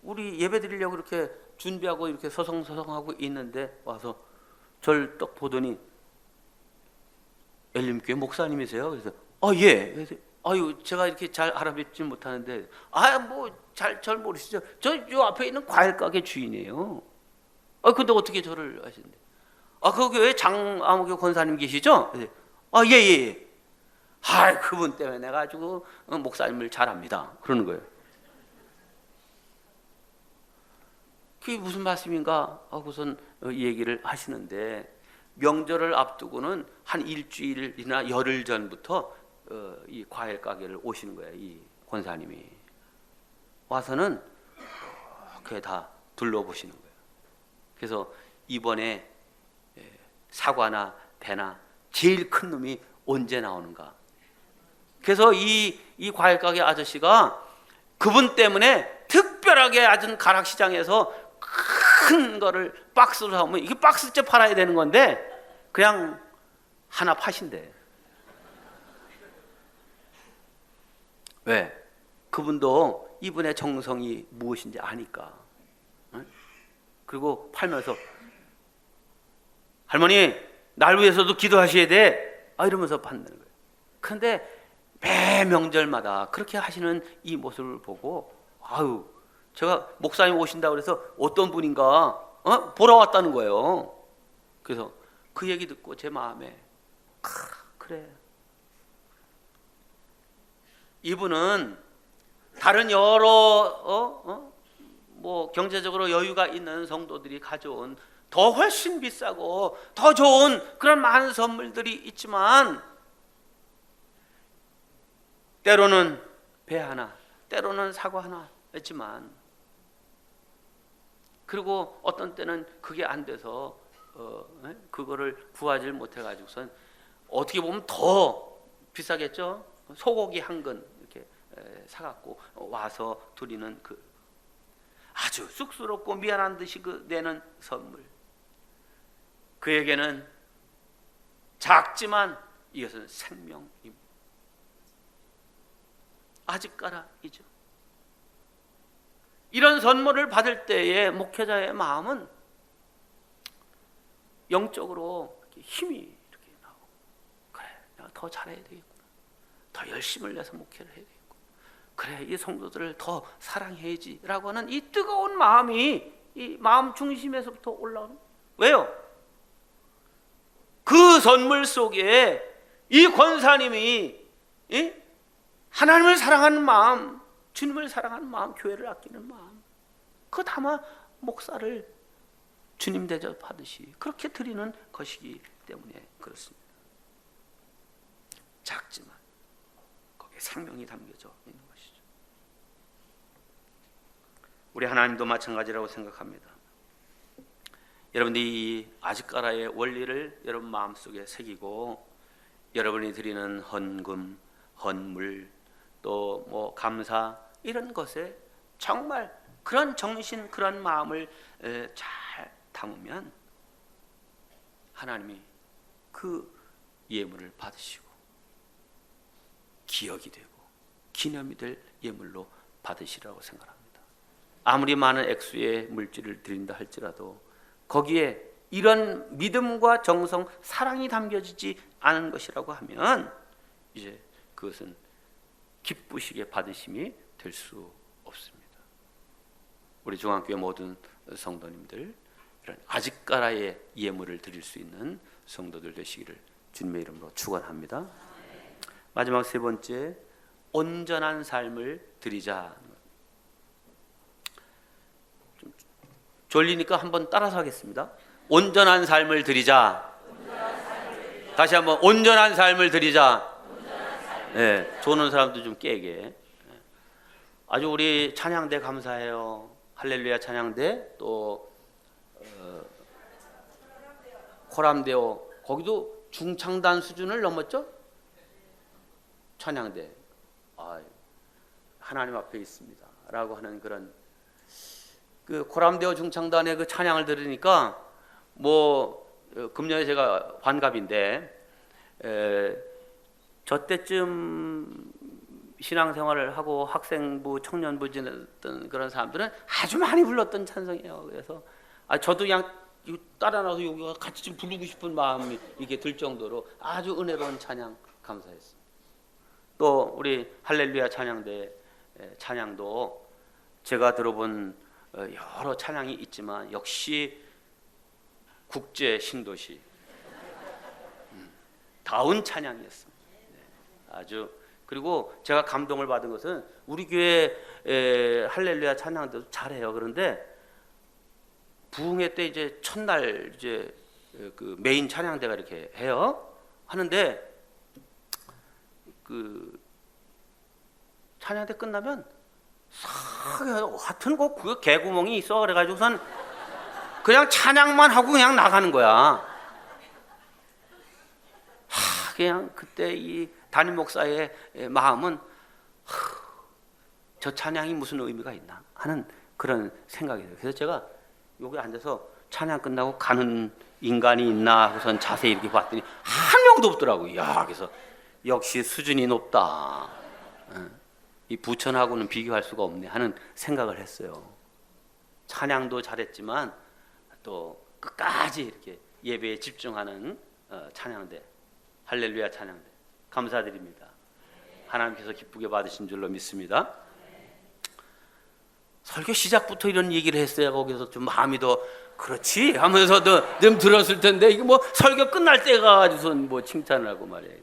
[SPEAKER 1] 우리 예배 드리려고 이렇게 준비하고 이렇게 서성서성하고 있는데 와서 저를 딱 보더니 엘림교회 목사님이세요? 그래서 예. 그래서 아유 제가 이렇게 잘 알아뵙지 못하는데 뭐 잘 모르시죠? 요 앞에 있는 과일 가게 주인이에요. 근데 어떻게 저를 아시는데? 그 교회 장아무교 권사님 계시죠? 예. 그분 때문에 내가 가지고 목사님을 잘 압니다. 그러는 거예요. 그게 무슨 말씀인가 하고선 얘기를 하시는데 명절을 앞두고는 한 일주일이나 열흘 전부터 이 과일 가게를 오시는 거예요. 이 권사님이 와서는 그게 다 둘러보시는 거예요. 그래서 이번에 사과나 배나 제일 큰 놈이 언제 나오는가. 그래서 이 과일 가게 아저씨가 그분 때문에 특별하게 아주 가락시장에서 큰 거를 박스로 사오면 이게 박스째 팔아야 되는 건데 그냥 하나 파신대. 왜? 그분도 이분의 정성이 무엇인지 아니까. 그리고 팔면서 할머니 날 위해서도 기도하셔야 돼. 이러면서 판다는 거예요. 그런데 매 명절마다 그렇게 하시는 이 모습을 보고 제가 목사님 오신다고 그래서 어떤 분인가 보러 왔다는 거예요. 그래서 그 얘기 듣고 제 마음에 그래. 이분은 다른 여러 뭐 경제적으로 여유가 있는 성도들이 가져온 더 훨씬 비싸고 더 좋은 그런 많은 선물들이 있지만 때로는 배 하나, 때로는 사과 하나 했지만 그리고 어떤 때는 그게 안 돼서 그거를 구하지 못해가지고선 어떻게 보면 더 비싸겠죠. 소고기 한 근 이렇게 사갖고 와서 드리는 그 아주 쑥스럽고 미안한 듯이 내는 선물. 그에게는 작지만 이것은 생명입니다. 아직까라이죠. 이런 선물을 받을 때의 목회자의 마음은 영적으로 힘이 이렇게 나오고 그래 내가 더 잘해야 되겠구나. 더 열심을 내서 목회를 해야 되겠구나. 그래 이 성도들을 더 사랑해야지 라고 하는 이 뜨거운 마음이 이 마음 중심에서부터 올라오는 왜요? 그 선물 속에 이 권사님이 하나님을 사랑하는 마음, 주님을 사랑하는 마음, 교회를 아끼는 마음, 그거 담아 목사를 주님 대접하듯이 그렇게 드리는 것이기 때문에 그렇습니다. 작지만 거기에 생명이 담겨져 있는 것이죠. 우리 하나님도 마찬가지라고 생각합니다. 여러분들이 이 아직까라의 원리를 여러분 마음속에 새기고 여러분이 드리는 헌금, 헌물, 또 뭐 감사 이런 것에 정말 그런 정신, 그런 마음을 잘 담으면 하나님이 그 예물을 받으시고 기억이 되고 기념이 될 예물로 받으시라고 생각합니다. 아무리 많은 액수의 물질을 드린다 할지라도 거기에 이런 믿음과 정성, 사랑이 담겨지지 않은 것이라고 하면 이제 그것은 기쁘시게 받으심이 될 수 없습니다. 우리 중앙교회 모든 성도님들 이런 아직까라의 예물을 드릴 수 있는 성도들 되시기를 주님의 이름으로 축원합니다. 마지막 세 번째, 온전한 삶을 드리자. 좀 졸리니까 한번 따라서 하겠습니다. 온전한 삶을 드리자. 다시 한번 온전한 삶을 드리자. 네, 조는 사람도 좀 깨게. 아주 우리 찬양대 감사해요. 할렐루야 찬양대, 또 코람데오, 거기도 중창단 수준을 넘었죠? 찬양대. 하나님 앞에 있습니다 라고 하는 그런, 그 코람데오 중창단의 그 찬양을 들으니까, 금년에 제가 환갑인데, 저 때쯤 신앙생활을 하고 학생부, 청년부 지냈던 그런 사람들은 아주 많이 불렀던 찬송이에요. 그래서 저도 그냥 따라 나서 여기가 같이 좀 부르고 싶은 마음이 이게 들 정도로 아주 은혜로운 찬양 감사했습니다. 또 우리 할렐루야 찬양대 찬양도 제가 들어본 여러 찬양이 있지만 역시 국제 신도시 다운 찬양이었습니다. 아주, 그리고 제가 감동을 받은 것은 우리 교회 할렐루야 찬양도 잘해요. 그런데 부흥회 때 이제 첫날 이제 그 메인 찬양대가 이렇게 해요. 하는데 그 찬양대 끝나면 하여튼 그 개구멍이 있어. 그래가지고선 그냥 찬양만 하고 그냥 나가는 거야. 그냥 그때 이 담임 목사의 마음은 저 찬양이 무슨 의미가 있나 하는 그런 생각이 들어요. 그래서 제가 여기 앉아서 찬양 끝나고 가는 인간이 있나 하고선 자세히 이렇게 봤더니 한 명도 없더라고요. 그래서 역시 수준이 높다. 이 부천하고는 비교할 수가 없네 하는 생각을 했어요. 찬양도 잘했지만 또 끝까지 이렇게 예배에 집중하는 찬양대, 할렐루야 찬양대 감사드립니다. 하나님께서 기쁘게 받으신 줄로 믿습니다. 설교 시작부터 이런 얘기를 했어야 거기서 좀 마음이 더 그렇지 하면서도 좀 들었을 텐데, 이게 설교 끝날 때 가가지고선 칭찬을 하고 말이야.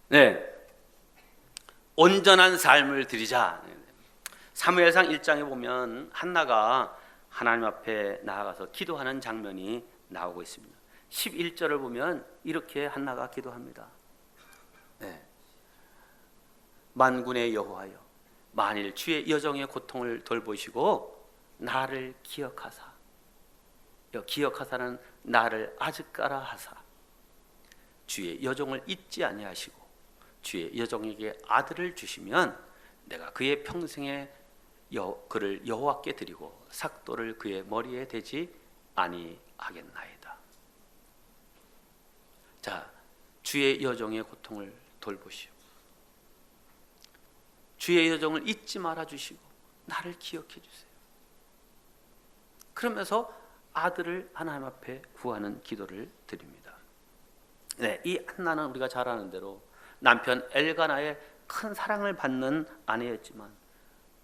[SPEAKER 1] 네, 온전한 삶을 드리자. 사무엘상 1장에 보면 한나가 하나님 앞에 나아가서 기도하는 장면이 나오고 있습니다. 11절을 보면 이렇게 한나가 기도합니다. 만군의 여호와여, 만일 주의 여종의 고통을 돌보시고 나를 기억하사, 기억하사는 나를 아즈까라 하사, 주의 여종을 잊지 아니하시고 주의 여종에게 아들을 주시면 내가 그의 평생에 그를 여호와께 드리고 삭도를 그의 머리에 대지 아니하겠나이다. 자, 주의 여종의 고통을 돌보시오. 주의 여종을 잊지 말아 주시고 나를 기억해 주세요. 그러면서 아들을 하나님 앞에 구하는 기도를 드립니다. 네, 이 한나는 우리가 잘 아는 대로 남편 엘가나의 큰 사랑을 받는 아내였지만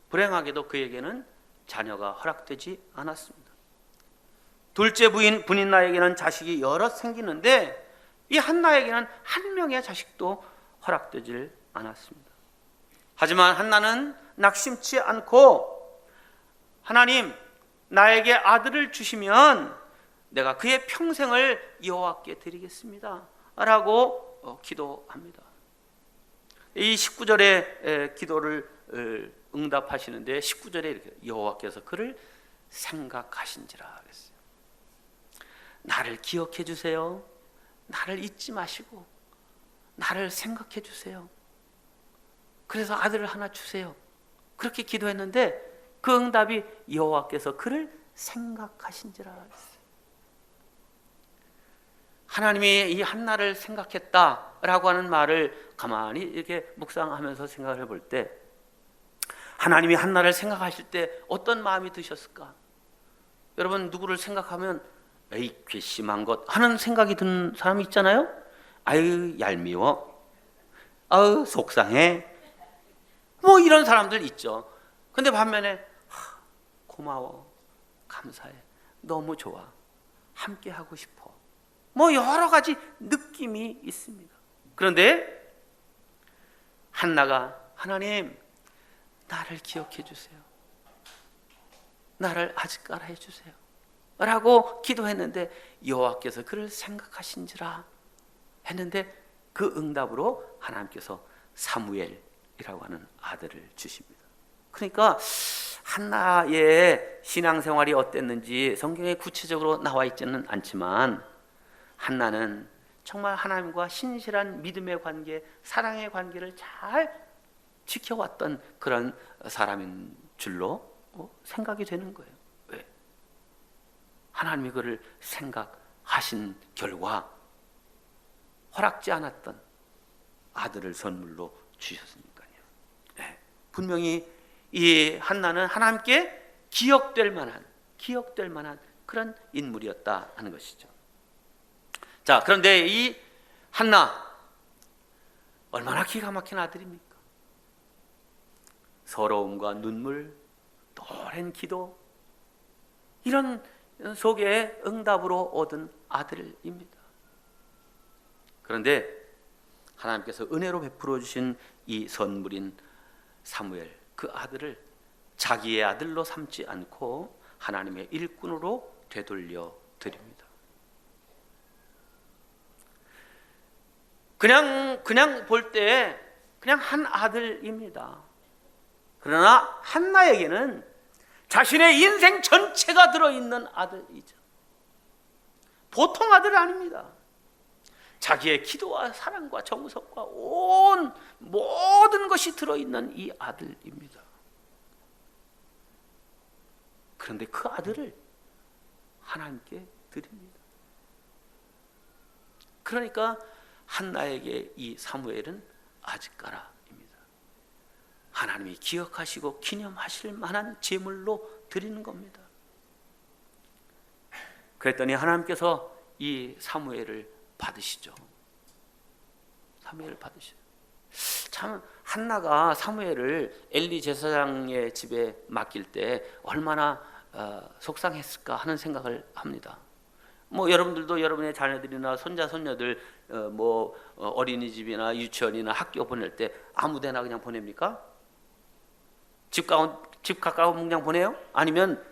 [SPEAKER 1] 불행하게도 그에게는 자녀가 허락되지 않았습니다. 둘째 부인 나에게는 자식이 여럿 생기는데 이 한나에게는 한 명의 자식도 허락되질 않았습니다. 하지만 한나는 낙심치 않고 하나님, 나에게 아들을 주시면 내가 그의 평생을 여호와께 드리겠습니다 라고 기도합니다. 이 19절의 기도를 응답하시는데 19절에 이렇게 여호와께서 그를 생각하신지라 그랬어요. 나를 기억해 주세요. 나를 잊지 마시고 나를 생각해 주세요. 그래서 아들을 하나 주세요. 그렇게 기도했는데 그 응답이 여호와께서 그를 생각하신지라 했어요. 하나님이 이 한나를 생각했다라고 하는 말을 가만히 이렇게 묵상하면서 생각을 해볼 때 하나님이 한나를 생각하실 때 어떤 마음이 드셨을까? 여러분, 누구를 생각하면 에이 괘씸한 것 하는 생각이 드는 사람이 있잖아요. 아유 얄미워, 아유 속상해, 이런 사람들 있죠. 근데 반면에 고마워, 감사해, 너무 좋아, 함께 하고 싶어, 뭐 여러 가지 느낌이 있습니다. 그런데 한나가 하나님 나를 기억해 주세요. 나를 아직까라 해주세요 라고 기도했는데 여호와께서 그를 생각하신지라 했는데 그 응답으로 하나님께서 사무엘이라고 하는 아들을 주십니다. 그러니까 한나의 신앙생활이 어땠는지 성경에 구체적으로 나와 있지는 않지만 한나는 정말 하나님과 신실한 믿음의 관계, 사랑의 관계를 잘 지켜왔던 그런 사람인 줄로 생각이 되는 거예요. 왜? 하나님이 그를 생각하신 결과 허락지 않았던 아들을 선물로 주셨으니까요. 네. 분명히 이 한나는 하나님께 기억될 만한 그런 인물이었다 하는 것이죠. 자, 그런데 이 한나 얼마나 기가 막힌 아들입니까? 서러움과 눈물, 오랜 기도, 이런 속에 응답으로 얻은 아들입니다. 그런데 하나님께서 은혜로 베풀어 주신 이 선물인 사무엘, 그 아들을 자기의 아들로 삼지 않고 하나님의 일꾼으로 되돌려 드립니다. 그냥 볼 때 그냥 한 아들입니다. 그러나 한나에게는 자신의 인생 전체가 들어있는 아들이죠. 보통 아들은 아닙니다. 자기의 기도와 사랑과 정성과 온 모든 것이 들어있는 이 아들입니다. 그런데 그 아들을 하나님께 드립니다. 그러니까 한나에게 이 사무엘은 아직까라입니다. 하나님이 기억하시고 기념하실 만한 제물로 드리는 겁니다. 그랬더니 하나님께서 이 사무엘을 받으시죠. 사무엘을 받으시죠. 참 한나가 사무엘을 엘리 제사장의 집에 맡길 때 얼마나 속상했을까 하는 생각을 합니다. 뭐 여러분들도 여러분의 자녀들이나 손자 손녀들 어린이집이나 유치원이나 학교 보낼 때 아무데나 그냥 보냅니까? 집 가까운 그냥 보내요? 아니면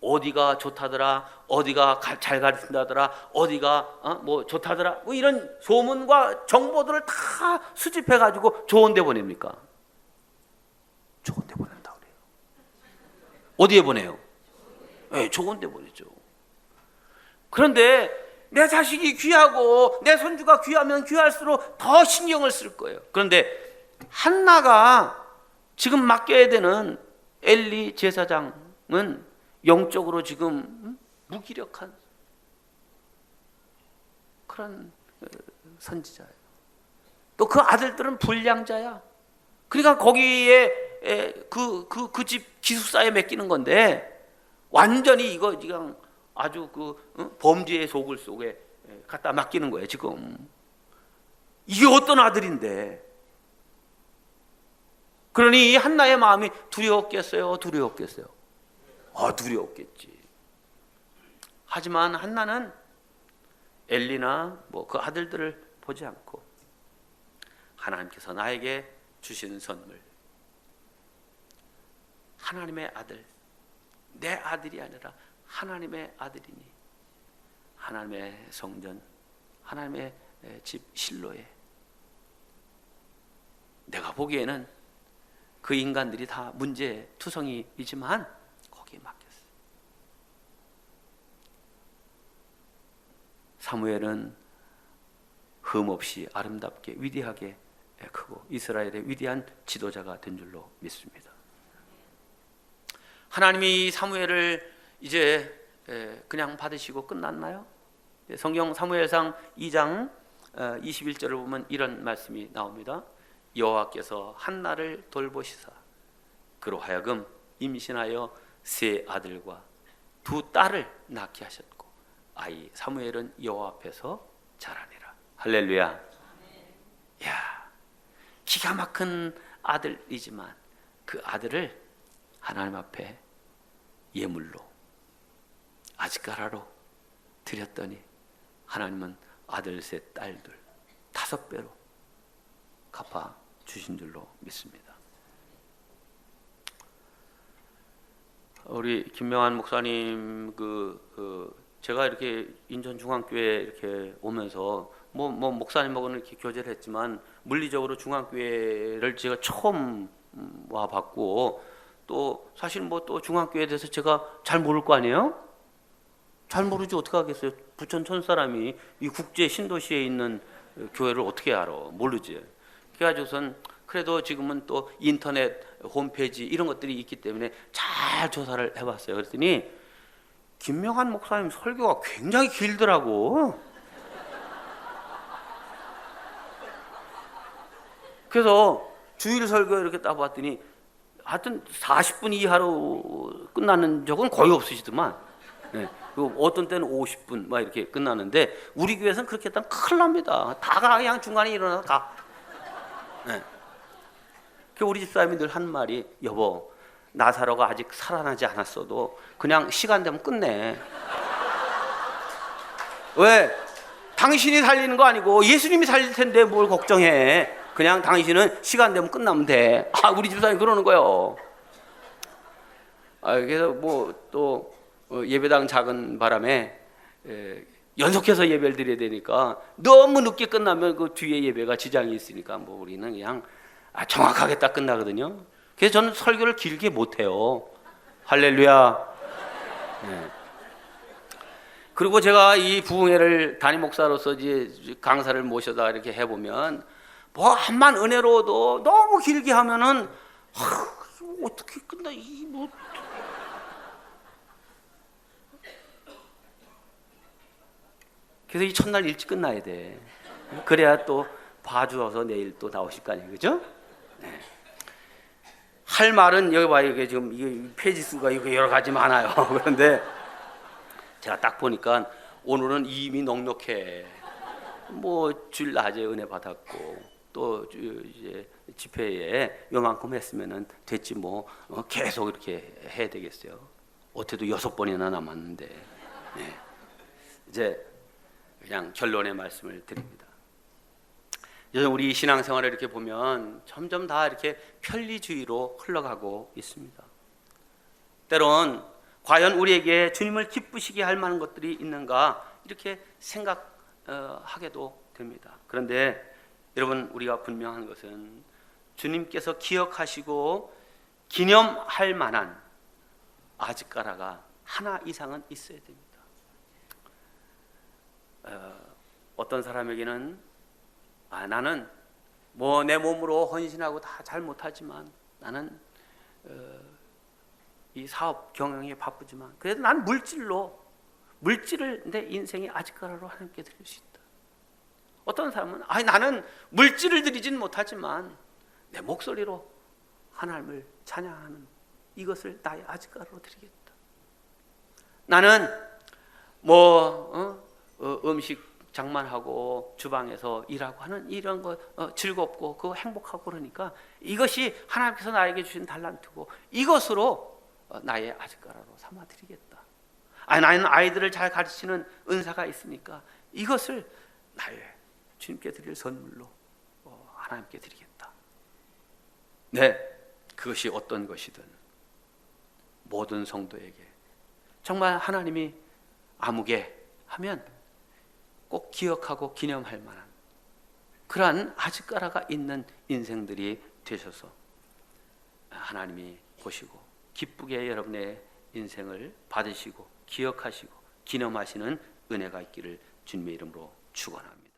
[SPEAKER 1] 어디가 좋다더라, 어디가 잘 가르친다더라, 어디가 좋다더라, 뭐 이런 소문과 정보들을 다 수집해 가지고 좋은 데 보냅니까? 좋은 데 보낸다 그래요. 어디에 보내요? 네, 좋은 데 보내죠. 그런데 내 자식이 귀하고 내 손주가 귀하면 귀할수록 더 신경을 쓸 거예요. 그런데 한나가 지금 맡겨야 되는 엘리 제사장은 영적으로 지금 무기력한 그런 선지자예요. 또 그 아들들은 불량자야. 그러니까 거기에 그 집 기숙사에 맡기는 건데 완전히 이거 그냥 아주 범죄의 소굴 속에 갖다 맡기는 거예요. 지금 이게 어떤 아들인데? 그러니 이 한나의 마음이 두려웠겠어요? 두려웠겠어요? 두려웠겠지. 하지만 한나는 엘리나 그 아들들을 보지 않고 하나님께서 나에게 주신 선물, 하나님의 아들, 내 아들이 아니라 하나님의 아들이니 하나님의 성전, 하나님의 집 실로에 내가 보기에는 그 인간들이 다 문제투성이이지만 거기에 맡겼어요. 사무엘은 흠없이 아름답게 위대하게 크고 이스라엘의 위대한 지도자가 된 줄로 믿습니다. 하나님이 사무엘을 이제 그냥 받으시고 끝났나요? 성경 사무엘상 2장 21절을 보면 이런 말씀이 나옵니다. 여호와께서 한나를 돌보시사 그로 하여금 임신하여 세 아들과 두 딸을 낳게 하셨고 아이 사무엘은 여호와 앞에서 자라니라. 할렐루야. 야, 기가 막힌 아들이지만 그 아들을 하나님 앞에 예물로 아직까라로 드렸더니 하나님은 아들 셋, 딸 둘, 5배로 갚아 주신 줄로 믿습니다. 우리 김명환 목사님 제가 이렇게 인천중앙교회 이렇게 오면서 뭐 목사님하고는 이렇게 교제를 했지만 물리적으로 중앙교회를 제가 처음 와 봤고, 또 사실 뭐 또 중앙교회에 대해서 제가 잘 모를 거 아니에요? 잘 모르지 어떻게 하겠어요? 부천 촌 사람이 이 국제 신도시에 있는 교회를 어떻게 알아? 모르지. 그래가지고선 그래도 지금은 또 인터넷 홈페이지 이런 것들이 있기 때문에 잘 조사를 해봤어요. 그랬더니 김명환 목사님 설교가 굉장히 길더라고. 그래서 주일 설교 이렇게 따봤더니 하여튼 40분 이하로 끝나는 적은 거의 없으시더만. 네. 그리고 어떤 때는 50분 막 이렇게 끝나는데 우리 교회에서는 그렇게 했다면 큰일 납니다. 다가 그냥 중간에 일어나서 가. 네. 그 우리 집사람이 늘 한 말이, 여보, 나사로가 아직 살아나지 않았어도 그냥 시간 되면 끝내. 왜? 당신이 살리는 거 아니고 예수님이 살릴 텐데 뭘 걱정해. 그냥 당신은 시간 되면 끝나면 돼. 우리 집사람이 그러는 거예요. 그래서 뭐 또 예배당 작은 바람에 연속해서 예배를 드려야 되니까 너무 늦게 끝나면 그 뒤에 예배가 지장이 있으니까 뭐 우리는 그냥 정확하게 딱 끝나거든요. 그래서 저는 설교를 길게 못해요. 할렐루야. 네. 그리고 제가 이 부흥회를 담임 목사로서 이제 강사를 모셔다 이렇게 해보면 뭐 한만 은혜로도 너무 길게 하면은 어떻게 끝나 뭐. 그래서 이 첫날 일찍 끝나야 돼. 그래야 또 봐주어서 내일 또 나오실 거 아니에요, 그죠? 네. 할 말은 여기 봐요. 이게 지금 이게 페이지 수가 이게 여러 가지 많아요. 그런데 제가 딱 보니까 오늘은 이미 넉넉해. 뭐 주일 낮에 은혜 받았고 또 이제 집회에 요만큼 했으면은 됐지 뭐 계속 이렇게 해야 되겠어요. 어때도 6번이나 남았는데. 네. 이제 그냥 결론의 말씀을 드립니다. 요즘 우리 신앙생활을 이렇게 보면 점점 다 이렇게 편리주의로 흘러가고 있습니다. 때론 과연 우리에게 주님을 기쁘시게 할 만한 것들이 있는가 이렇게 생각하게도 됩니다. 그런데 여러분, 우리가 분명한 것은 주님께서 기억하시고 기념할 만한 아즈까라가 하나 이상은 있어야 됩니다. 어떤 사람에게는 나는 뭐 내 몸으로 헌신하고 다 잘 못하지만 나는 이 사업 경영에 바쁘지만 그래도 난 물질을 내 인생의 아즈까라로 하나님께 드릴 수 있다. 어떤 사람은 나는 물질을 드리진 못하지만 내 목소리로 하나님을 찬양하는 이것을 나의 아즈까라로 드리겠다. 나는 음식 장만하고 주방에서 일하고 하는 이런 거 즐겁고 그거 행복하고 그러니까 이것이 하나님께서 나에게 주신 달란트고 이것으로 나의 아즈까라로 삼아드리겠다. 나는 아이들을 잘 가르치는 은사가 있으니까 이것을 나의 주님께 드릴 선물로 하나님께 드리겠다. 네, 그것이 어떤 것이든 모든 성도에게 정말 하나님이 아무개 하면 꼭 기억하고 기념할 만한 그러한 아즈까라가 있는 인생들이 되셔서 하나님이 보시고 기쁘게 여러분의 인생을 받으시고 기억하시고 기념하시는 은혜가 있기를 주님의 이름으로 축원합니다.